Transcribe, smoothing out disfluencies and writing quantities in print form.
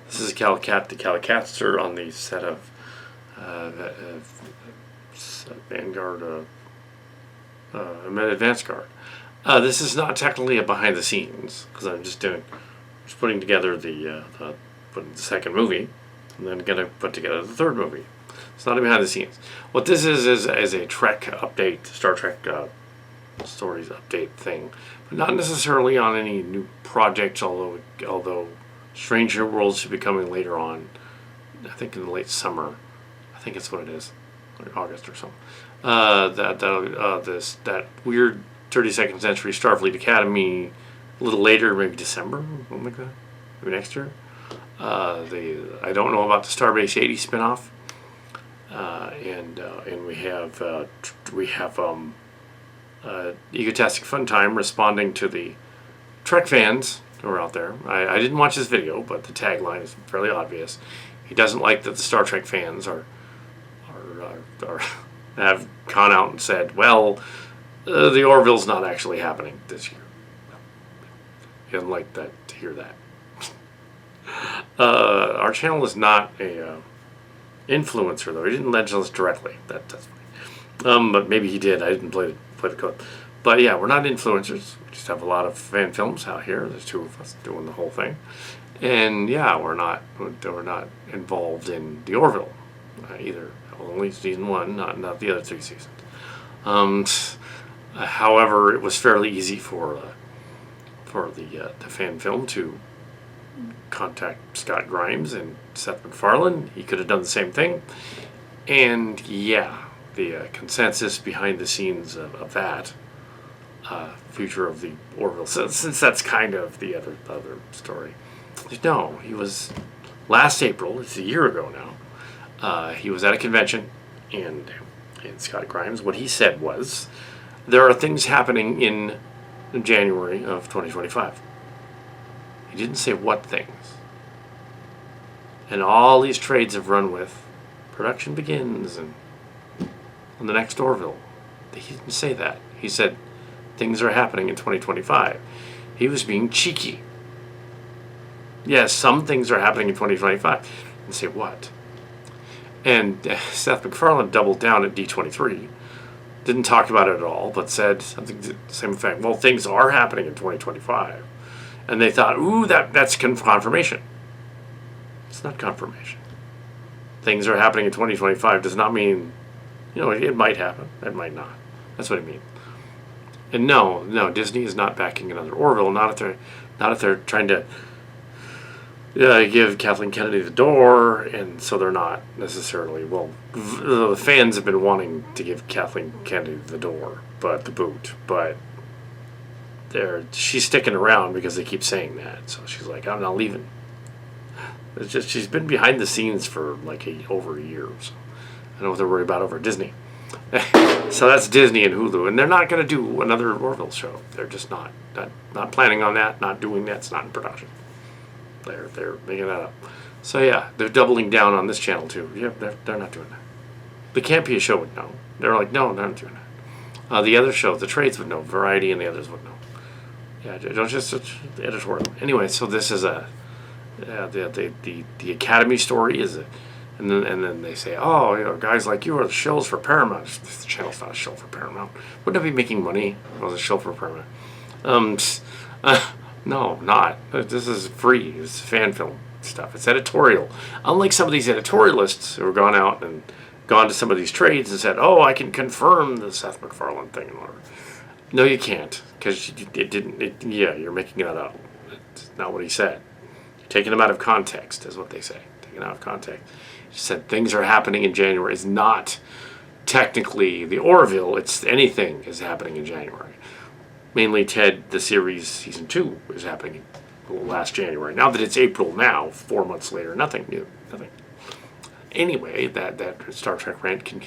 This is Calicat, the Calicatster on the set of Vanguard, Advanced Guard. This is not technically a behind the scenes because I'm just putting together the second movie, and then gonna put together the third movie. It's not a behind the scenes. What this is a Trek update, Star Trek stories update thing, but not necessarily on any new projects. Although Stranger Worlds should be coming later on. I think in the late summer. I think it's what it is, like August or something. That weird 32nd Century Starfleet Academy a little later, maybe December, something like that, maybe next year. I don't know about the Starbase 80 spinoff, and we have Egotastic Fun Time responding to the Trek fans who are out there. I didn't watch this video, but the tagline is fairly obvious. He doesn't like that the Star Trek fans have gone out and said, well, the Orville's not actually happening this year. He doesn't like that to hear that. Our channel is not a influencer, though. He didn't mention us directly. That's fine. But maybe he did. I didn't play the code. But yeah, we're not influencers. We just have a lot of fan films out here. There's two of us doing the whole thing. And yeah, we're not involved in the Orville either. Only season 1, not the other 3 seasons. However, it was fairly easy for the fan film to contact Scott Grimes and Seth MacFarlane. He could have done the same thing. And yeah, the consensus behind the scenes of that future of the Orville, since that's kind of the other story. No, he was last April. It's a year ago now. He was at a convention, and Scott Grimes, what he said was, there are things happening in January of 2025. He didn't say what things. And all these trades have run with production begins and on the next Orville. He didn't say that. He said things are happening in 2025. He was being cheeky. Yes, some things are happening in 2025. He didn't say what. And Seth MacFarlane doubled down at D23. Didn't talk about it at all, but said something to the same effect. Well, things are happening in 2025. And they thought, ooh, that's confirmation. It's not confirmation. Things are happening in 2025 does not mean, it might happen. It might not. That's what it means. And no, Disney is not backing another Orville. Not if they're trying to give Kathleen Kennedy the door, and so they're not necessarily. Well, the fans have been wanting to give Kathleen Kennedy the door, but the boot, but she's sticking around because they keep saying that. So she's like, I'm not leaving. It's just she's been behind the scenes for like over a year. So I don't know what they're worried about over Disney. So that's Disney and Hulu, and they're not going to do another Orville show. They're just not planning on that. Not doing that. It's not in production. They're making that up. So yeah, they're doubling down on this channel too. Yeah, they're not doing that. The Campia show would know. They're like, no, they're not doing that. The other shows, the trades would know. Variety and the others would know. Yeah, don't just editorial. Anyway, so this is the Academy story is and then they say, oh, guys like you are the shills for Paramount. This channel's not a shill for Paramount. Wouldn't it be making money if it was a shill for Paramount? No, not. This is free. It's fan film stuff. It's editorial. Unlike some of these editorialists who have gone out and gone to some of these trades and said, oh, I can confirm the Seth MacFarlane thing. No, you can't, because you're making that up. It's not what he said. You're taking them out of context, is what they say. Taken out of context. He said things are happening in January. It's not technically the Orville. It's anything is happening in January. Mainly Ted, the series, season 2 is happening last January. Now that it's April now, 4 months later, nothing new. Nothing. Anyway, that Star Trek rant can continue.